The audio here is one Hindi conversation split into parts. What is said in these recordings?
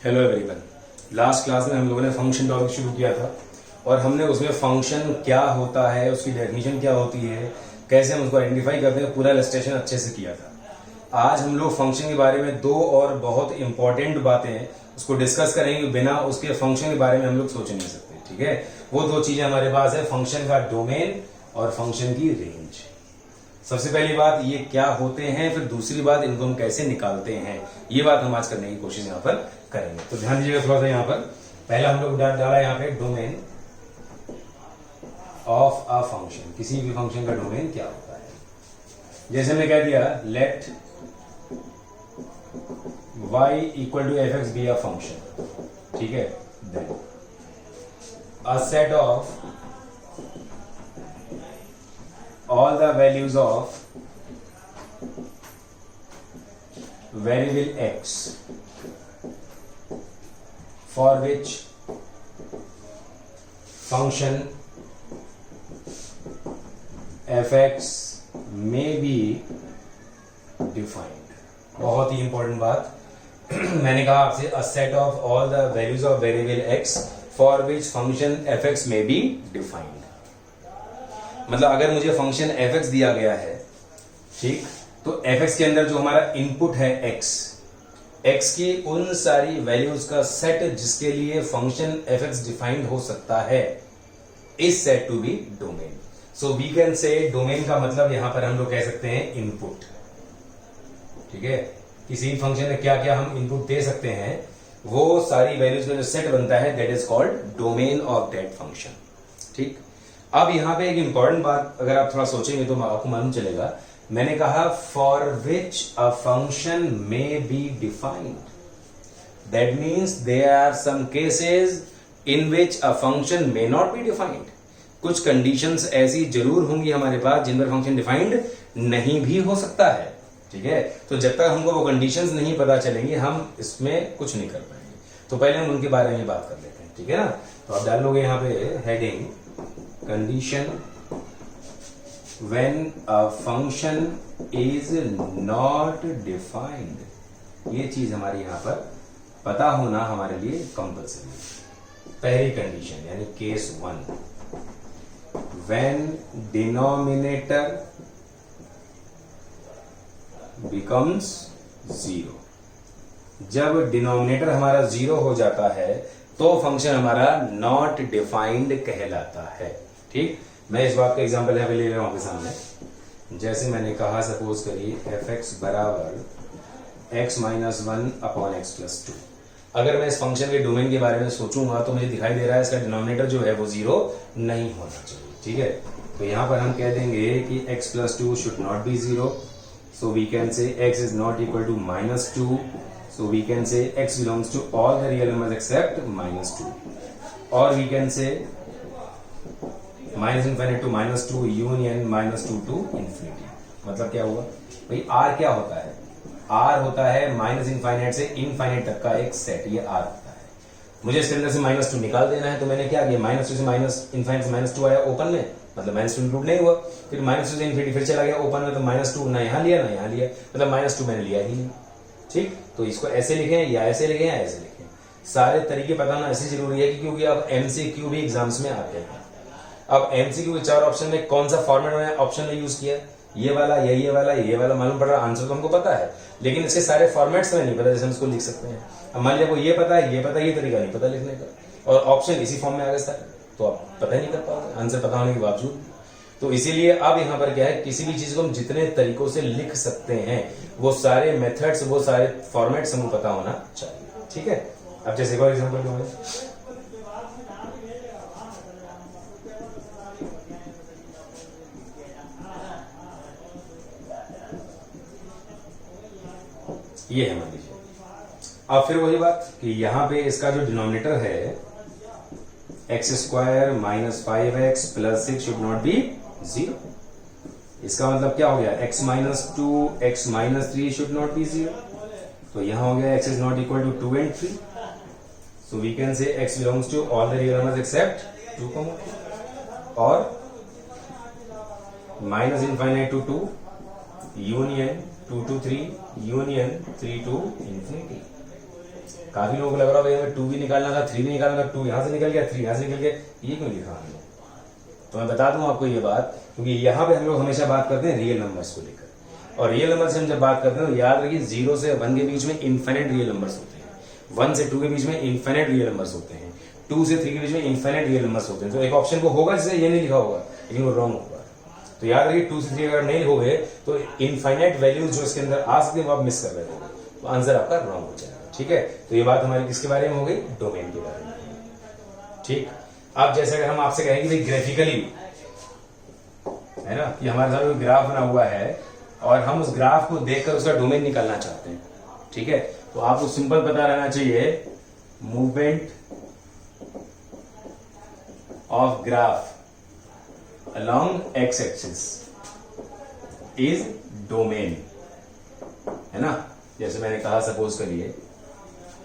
Hello everyone. लास्ट क्लास में हम लोगों ने फंक्शन टॉपिक शुरू किया था और हमने उसमें फंक्शन क्या होता है, उसकी डेफिनेशन क्या होती है, कैसे हम उसको आइडेंटिफाई करते हैं, पूरा इलस्ट्रेशन अच्छे से किया था। आज हम लोग फंक्शन के बारे में दो और बहुत इंपॉर्टेंट बातें उसको डिस्कस करेंगे। बिना उसके फंक्शन के बारे में हम लोग सोच नहीं सकते। ठीक है, वो दो चीजें हमारे पास है, फंक्शन का डोमेन और फंक्शन की रेंज। सबसे पहली बात ये क्या होते हैं, फिर दूसरी बात इनको हम कैसे निकालते हैं, ये बात हम आज करने की कोशिश यहाँ पर करेंगे। तो ध्यान दीजिएगा थोड़ा सा। यहाँ पर पहला हम लोग डाला यहाँ पे डोमेन ऑफ अ फंक्शन। किसी भी फंक्शन का डोमेन क्या होता है। जैसे हमने कह दिया let y equal to f x be a function. ठीक है, then a set of all the values of variable x for which function fx may be defined। बहुत ही इंपॉर्टेंट बात मैंने कहा आपसे, a set of all the values of variable x for which function fx may be defined। मतलब अगर मुझे फंक्शन fx दिया गया है, ठीक, तो fx के अंदर जो हमारा इनपुट है x की उन सारी वैल्यूज का सेट जिसके लिए फंक्शन fx डिफाइंड हो सकता है is set to be domain. So we can say domain का मतलब यहां पर हम लोग कह सकते हैं इनपुट। ठीक है, किसी फंक्शन में क्या क्या हम इनपुट दे सकते हैं, वो सारी वैल्यूज का जो सेट बनता है that is called domain of that function. ठीक, अब यहां पे एक इंपॉर्टेंट बात अगर आप थोड़ा सोचेंगे तो आपको मालूम चलेगा। मैंने कहा for which a function may be defined, that means there are some cases in which a function may not be defined. कुछ कंडीशंस ऐसी जरूर होंगी हमारे पास जिन पर फंक्शन डिफाइंड नहीं भी हो सकता है। ठीक है, तो जब तक हमको वो कंडीशंस नहीं पता चलेंगे हम इसमें कुछ नहीं कर पाएंगे। तो पहले हम उनके बारे में बात कर लेते हैं। ठीक है ना, तो आप डाल लोगे यहां पे heading condition when a function is not defined। ये चीज हमारी यहां पर पता होना हमारे लिए कंपल्सरी। पहली कंडीशन यानी केस 1, when denominator becomes 0। जब डिनोमिनेटर हमारा 0 हो जाता है तो फंक्शन हमारा नॉट डिफाइंड कहलाता है। ठीक, मैं इस बात का एग्जांपल यहाँ पे ले रहा हूं आपके सामने। जैसे मैंने कहा सपोज करिए एफ एक्स बराबर x minus 1 upon x plus 2। अगर मैं इस फंक्शन के डोमेन के बारे में सोचूंगा तो मुझे दिखाई दे रहा है इसका डिनोमिनेटर जो है वो 0 नहीं होना चाहिए। ठीक है, तो यहां पर हम कह देंगे कि x plus 2 should not be 0। So we can say x is not equal to -2। So we can say x belongs to all the real numbers except -2, or we can say -infinity to -2 union -2 to infinity। मतलब क्या हुआ भाई, r क्या होता है? r होता है -infinite से इनफाइनाइट तक का एक सेट, ये r होता है। मुझे इसके अंदर से -2 निकाल देना है, तो मैंने क्या किया, -2 से इनफाइनाइट से -2 आया ओपन में, मतलब -2 इंक्लूड नहीं हुआ। फिर -2 से इनफिनिटी फिर चला गया ओपन में, तो -2 ना यहाँ लिया ना यहाँ लिया, मतलब -2 मैंने लिया ही नहीं। ठीक, तो इसको ऐसे लिखें या ऐसे लिखें या ऐसे लिखें, सारे तरीके पता होना ऐसे जरूरी है कि क्योंकि अब एमसीक्यू भी एग्जाम्स में आते हैं। अब एमसीक्यू के 4 ऑप्शन में कौन सा फॉर्मेट में ऑप्शन में यूज किया, ये वाला या ये वाला, ये वाला मालूम पड़ रहा, आंसर तो हमको पता है, लेकिन इसके सारे फॉर्मेट्स में नहीं पता, जैसे हम इसको लिख सकते हैं। अब मान लिया को ये पता है, ये पता है, ये तरीका नहीं पता लिखने का, और ऑप्शन इसी फॉर्म में आ गया तो आप पता ही नहीं कर पाओगे आंसर पता होने के बावजूद। तो इसीलिए अब यहां पर क्या है, किसी भी चीज को हम जितने तरीकों से लिख सकते हैं वो सारे मेथड्स, वो सारे फॉर्मेट्स हमको पता होना चाहिए। ठीक है, अब जैसे एक और एग्जांपल दूंगा, ये है मान लीजिए। अब फिर वही बात कि यहां पे इसका जो डिनोमिनेटर है x² - 5x + 6 should not be 0। इसका मतलब क्या हो गया, x - 2 x - 3 should not be 0। तो यहां हो गया x is not equal to 2 and 3। So we can say x belongs to all the real numbers except 2, और -infinite to 2 union 2 to 3 union 3 to infinity। काफी लोगों को लग रहा है हमें 2 भी निकालना था, 3 भी निकालना था, 2 यहाँ से निकल गया, 3 यहाँ से निकल गया, ये क्यों लिखा हमने? तो मैं बता दूं आपको ये बात, क्योंकि यहाँ पे हम लोग हमेशा बात करते हैं रियल नंबर्स को लेकर, और रियल नंबर से हम जब बात करते हैं तो याद रखिए 0 से 1 के बीच में इन्फिनिट रियल नंबर्स होते हैं, 1 से 2 के बीच में इन्फिनिट रियल नंबर्स होते हैं, 2 से 3 के बीच में इन्फिनिट रियल नंबर्स होते हैं। तो एक ऑप्शन को होगा जिससे ये नहीं लिखा होगा, लेकिन वो रॉन्ग होगा। तो याद रखिए 2 से 3 अगर नहीं लिखोगे तो इनफाइनाइट वैल्यूज जो इसके अंदर आ सकते हैं वो आप मिस कर रहे हो, तो आंसर आपका रॉन्ग हो जाएगा। ठीक है, तो ये बात हमारी किसके बारे में हो गई? डोमेन के बारे में। ठीक, अब जैसे अगर हम आपसे कहेंगे भाई ग्राफिकली, है ना, कि हमारे साथ कोई ग्राफ बना हुआ है और हम उस ग्राफ को देखकर उसका डोमेन निकालना चाहते हैं, ठीक है, तो आपको सिंपल पता रहना चाहिए movement of graph along x axis is domain, है ना। जैसे मैंने कहा, सपोज करिए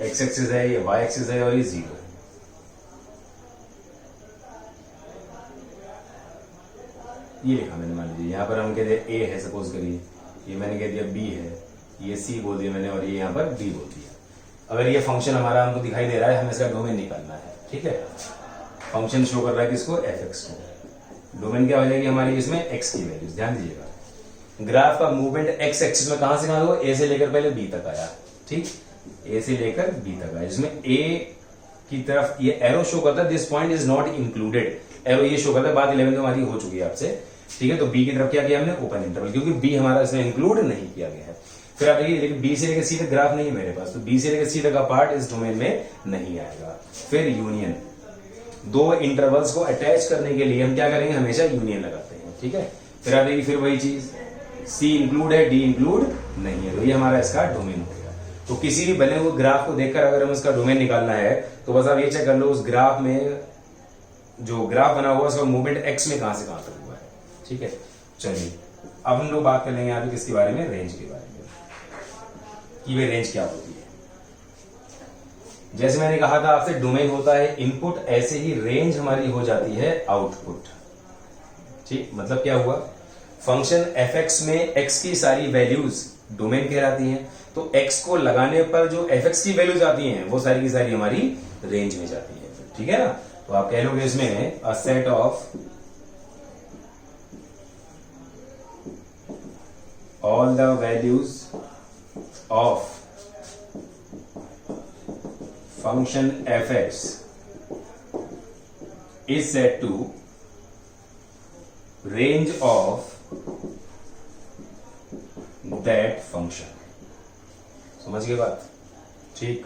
एक्स एक्सिस है, ये वाई एक्सिस है और ये 0 है। ये लिखा मैंने, मान लीजिए यहाँ पर हम कह दिया ए है, सपोज करिए, ये मैंने कह दिया बी है, ये सी बोल दिया मैंने, और ये यहाँ पर डी बोल दिया। अगर ये फंक्शन हमारा हमको दिखाई दे रहा है, हमें इसका डोमेन निकालना है। ठीक है, फंक्शन शो कर रहा है किसको? एफ एक्स को। डोमेन क्या हो जाएगी हमारी इसमें? एक्स की वैल्यूज। ध्यान दीजिएगा, ग्राफ का मूवमेंट एक्स एक्सिस में कहां से कहां हुआ? ए से लेकर पहले बी तक आया। ठीक, ए से लेकर बी तक आया, जिसमें ए की तरफ ये एरो शो करता है this point is not included, arrow ये शो करता है। बात 11 हमारी हो चुकी है आपसे। ठीक है, तो बी की तरफ क्या किया हमने? ओपन इंटरवल, क्योंकि बी हमारा इसमें इंक्लूड नहीं किया गया है। फिर आप देखिए, लेकिन बी से लेकर सी तक ग्राफ नहीं है मेरे पास, तो बी से लेकर सी तक का पार्ट इस डोमेन में नहीं आएगा। फिर यूनियन, दो इंटरवल्स को अटैच करने के लिए हम क्या करेंगे? हमेशा यूनियन लगाते हैं। ठीक है, फिर आप देखिए, फिर वही चीज, सी इंक्लूड है, डी इंक्लूड नहीं है, तो ये हमारा इसका डोमेन हो गया। तो किसी भी बने हुए ग्राफ को देखकर अगर हम इसका डोमेन निकालना है, तो बस आप ये चेक कर लो उस ग्राफ में, जो ग्राफ बना हुआ उसका मूवमेंट एक्स में कहां से कहां तक हुआ है। ठीक है, चलिए अब हम लोग बात कर लेंगे यहाँ पे किसके बारे में? रेंज के बारे में, कि वे रेंज क्या होती है। जैसे मैंने कहा था आपसे, डोमेन होता है इनपुट, ऐसे ही रेंज हमारी हो जाती है आउटपुट। ठीक, मतलब क्या हुआ? फंक्शन एफ एक्स में एक्स की सारी वैल्यूज डोमेन कहलाती हैं, तो एक्स को लगाने पर जो एफ एक्स की वैल्यूज आती हैं वो सारी की सारी हमारी रेंज में जाती है। ठीक है ना, तो आप कह लोगे इसमें अ set of all the values of function fx is set to range of that function। समझ गए बात? ठीक,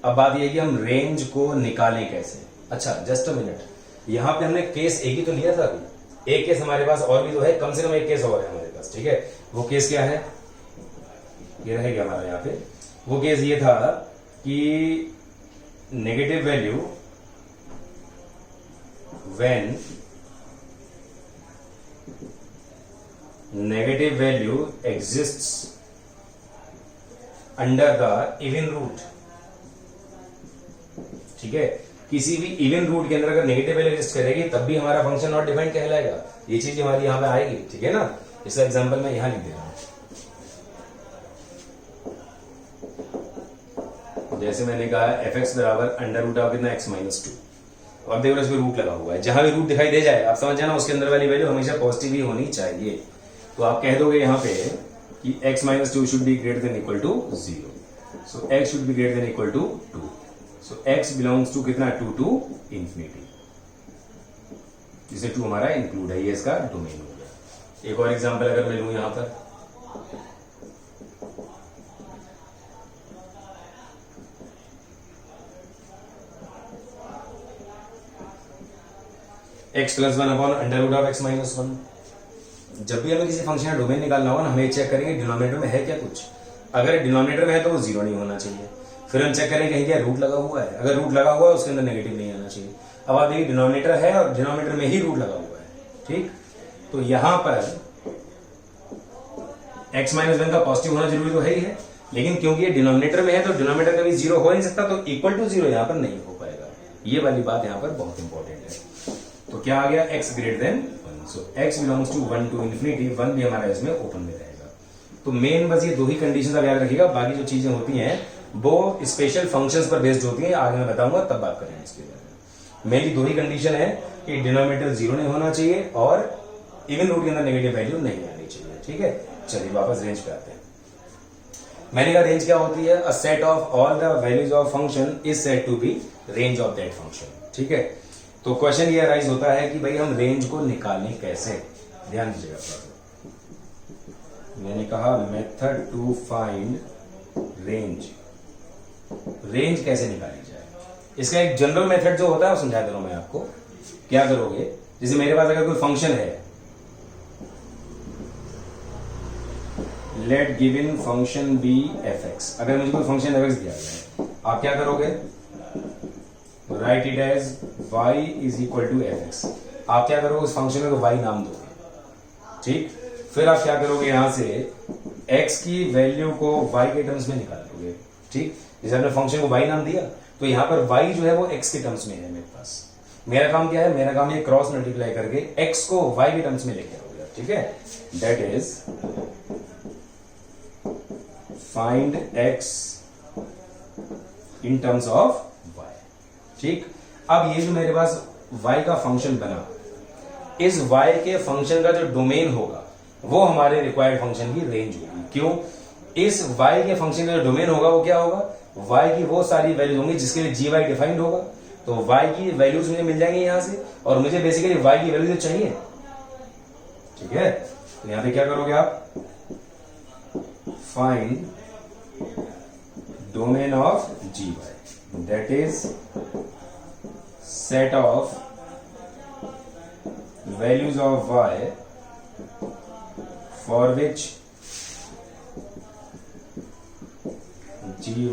अब बात यह है कि हम रेंज को निकालें कैसे। अच्छा, जस्ट अ मिनट, यहां पे हमने केस एक ही तो लिया था अभी, एक केस हमारे पास और भी तो है, कम से कम एक केस और है हमारे पास। ठीक है, वो केस क्या है? ये रहेगा हमारा यहाँ पे। वो केस ये था कि negative value when negative value exists under the even root. ठीक है, किसी भी इवन रूट के अंदर अगर नेगेटिव वैल्यू एग्जिस्ट करेगी तब भी हमारा फंक्शन नॉट डिफाइंड कहलाएगा। ये चीज हमारी यहां पे आएगी। ठीक है ना, इसका एग्जांपल मैं यहां लिख दे रहा हूं। जैसे मैंने कहा एफ एक्स बराबर अंडर रूट ऑफ कितना? X minus 2। और देखो इसमें रूट लगा हुआ है, जहां भी रूट दिखाई दे जाए आप समझ जाना उसके अंदर वाली वैल्यू हमेशा पॉजिटिव ही होनी चाहिए। तो आप कह दोगे यहां पे कि x minus 2 should be greater than equal to 0, so x should be greater than equal to 2, so x belongs to कितना? 2 टू इंफिनिटी, जिसे 2 हमारा इंक्लूड है। ये इसका डोमेन हो गया। एक और एग्जांपल अगर मैं लूं यहां पर, x plus 1 upon under root of x minus 1। जब भी हमें किसी फंक्शन का डोमेन निकालना होगा ना, हमें चेक करेंगे डिनोमिनेटर में है क्या कुछ। अगर डिनोमिनेटर में है तो वो 0 नहीं होना चाहिए। फिर हम चेक करेंगे कहीं क्या रूट लगा हुआ है, अगर रूट लगा हुआ है उसके अंदर नेगेटिव नहीं आना चाहिए। अब आप देखिए डिनोमिनेटर है और डिनोमिनेटर में ही रूट लगा हुआ है। ठीक, तो यहां पर x माइनस 1 का पॉजिटिव होना जरूरी तो है ही है, लेकिन क्योंकि ये डिनोमिनेटर में है तो डिनोमिनेटर कभी 0 हो नहीं सकता, तो इक्वल टू 0 यहां पर नहीं हो पाएगा। ये वाली बात यहां पर बहुत इंपॉर्टेंट है। तो क्या आ गया? x greater than 1, so x belongs to 1 to infinity, 1 भी हमारा इसमें ओपन में रहेगा। तो मेन बस ये दो ही कंडीशन आप याद रखिएगा, बाकी जो चीजें होती हैं वो स्पेशल फंक्शंस पर बेस्ड होती हैं, आगे मैं बताऊंगा तब बात करेंगे इसके बारे में। मेनली दो ही कंडीशन है कि डिनोमिनेटर जीरो नहीं होना चाहिए और इवन रूट के अंदर नेगेटिव वैल्यू नहीं आनी चाहिए। ठीक है, चलिए वापस रेंज पे आते हैं। मैंने कहा रेंज क्या होती है, a set of all the values of function is said to be range of that function. ठीक है, तो क्वेश्चन ये अराइज होता है कि भाई हम रेंज को निकालें कैसे। ध्यान दीजिएगा, मैंने कहा method to find range, range कैसे निकाली जाए। इसका एक जनरल मेथड जो होता है वो समझा दे रहा हूं मैं आपको। क्या करोगे, जैसे मेरे पास अगर कोई फंक्शन है, let given function be f x, अगर मुझे कोई फंक्शन एफ एक्स दिया गया है, आप क्या करोगे, write it as y is equal to f x. आप क्या करोगे, उस फंक्शन में को y नाम दोगे। ठीक, फिर आप क्या करोगे, यहां से x की वैल्यू को y के टर्म्स में निकाल लोगे। ठीक, जैसे आपने फंक्शन को y नाम दिया तो यहां पर y जो है वो x के टर्म्स में है मेरे पास। मेरा काम क्या है, मेरा काम ये क्रॉस मल्टीप्लाई करके x को y के टर्म्स में लेके आओगे। ठीक है, that is find x in terms of y। ठीक, अब ये जो मेरे पास y का फंक्शन बना, इस y के फंक्शन का जो डोमेन होगा वो हमारे रिक्वायर्ड फंक्शन की रेंज होगी। क्यों, इस y के फंक्शन का जो डोमेन होगा वो क्या होगा, y की वो सारी वैल्यूज होंगी जिसके लिए gy डिफाइंड होगा। तो y की वैल्यूज मुझे मिल जाएंगे यहां से, और मुझे बेसिकली y की वैल्यू तो चाहिए। ठीक है, तो यहां पे क्या करोगे आप, find domain of gy, that is set of values of y for which gy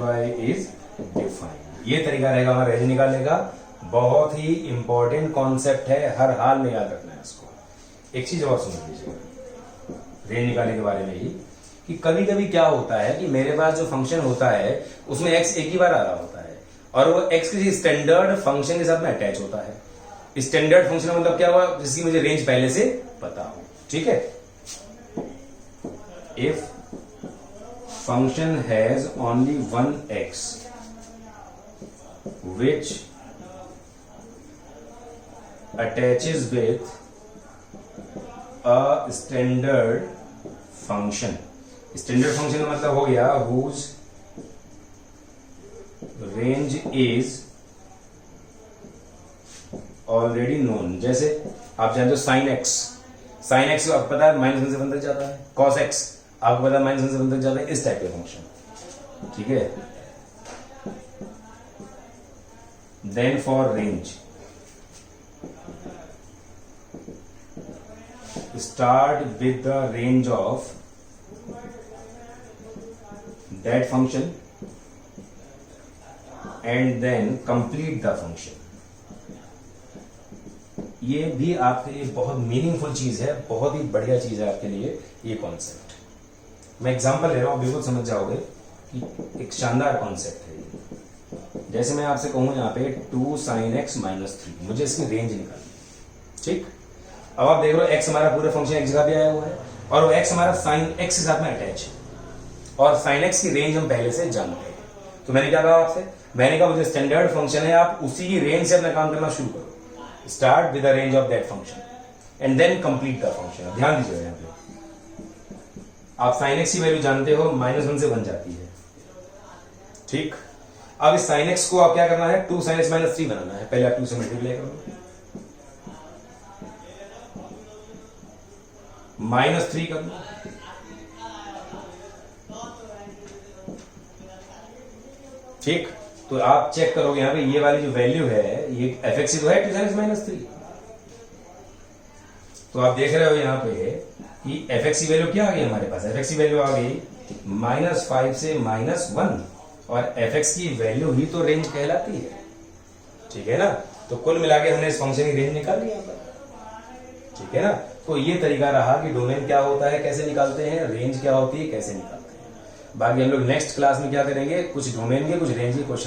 is defined। ये तरीका रहेगा हमारा रेंज निकालने का। बहुत ही इंपॉर्टेंट कॉन्सेप्ट है, हर हाल में याद रखना है इसको। एक चीज और समझ लीजिएगा रेंज निकालने के बारे में ही, कि कभी कभी क्या होता है कि मेरे पास जो फंक्शन होता है उसमें x एक ही बार आ रहा होता है और वो x किसी स्टैंडर्ड फंक्शन के साथ में अटैच होता है। स्टैंडर्ड फंक्शन का मतलब क्या हुआ, जिसकी मुझे रेंज पहले से पता हो। ठीक है, if function has only one x which attaches with a standard function. Standard function का मतलब हो गया whose range is already known. जैसे आप जानते हो साइन एक्स, साइन एक्स आपको पता है माइनस वन से वन तक जाता है, कॉस एक्स आपको पता है माइनस वन से वन तक जाता है, इस टाइप के फंक्शन। ठीक है, then for range start with the range of that function and then complete the function. ये भी आपके लिए बहुत मीनिंगफुल चीज है, बहुत ही बढ़िया चीज है आपके लिए ये कॉन्सेप्ट। मैं एग्जांपल ले रहा हूं, बिल्कुल समझ जाओगे कि एक शानदार कॉन्सेप्ट है ये। जैसे मैं आपसे कहूं यहाँ पे 2 sin x माइनस 3, मुझे इसकी रेंज निकालनी। ठीक, अब आप देख रहे हो x हमारा पूरा फंक्शन एक जगह पे आया हुआ है और वो x हमारा sin x के साथ में अटैच है और sin x की रेंज हम पहले से जानते हैं। तो मैंने क्या कहा आपसे, मैंने कहा मुझे स्टैंडर्ड फंक्शन है, आप उसी की रेंज से अपना काम करना शुरू करो। Start with the range of that function and then complete the function. ध्यान दीजिएगा यहाँ पे, आप sin x की वैल्यू जानते हो, माइनस वन से बन जाती है। ठीक, अब इस sin x को आप क्या करना है, 2 sin x माइनस 3 बनाना है। पहले आप 2 से मल्टीप्लाई करो, माइनस 3 कर लो, ठीक। तो आप चेक करोगे यहां पे ये वाली जो वैल्यू है ये एफ एक्स तो है 2 sin x माइनस 3। तो आप देख रहे हो यहां पे कि एफ एक्स की वैल्यू क्या आ गई हमारे पास, एफ एक्स की वैल्यू आ गई -5 से -1 और एफ एक्स की वैल्यू ही तो रेंज कहलाती है। ठीक है ना, तो कुल मिला के हमने इस फंक्शन की रेंज निकाल ली यहां पर। ठीक है ना, तो ये तरीका रहा कि डोमेन क्या होता है, कैसे निकालते हैं, रेंज क्या होती है, कैसे निकालते हैं। बाकी हम लोग नेक्स्ट क्लास में क्या करेंगे, कुछ डोमेन के कुछ रेंज के क्वेश्चन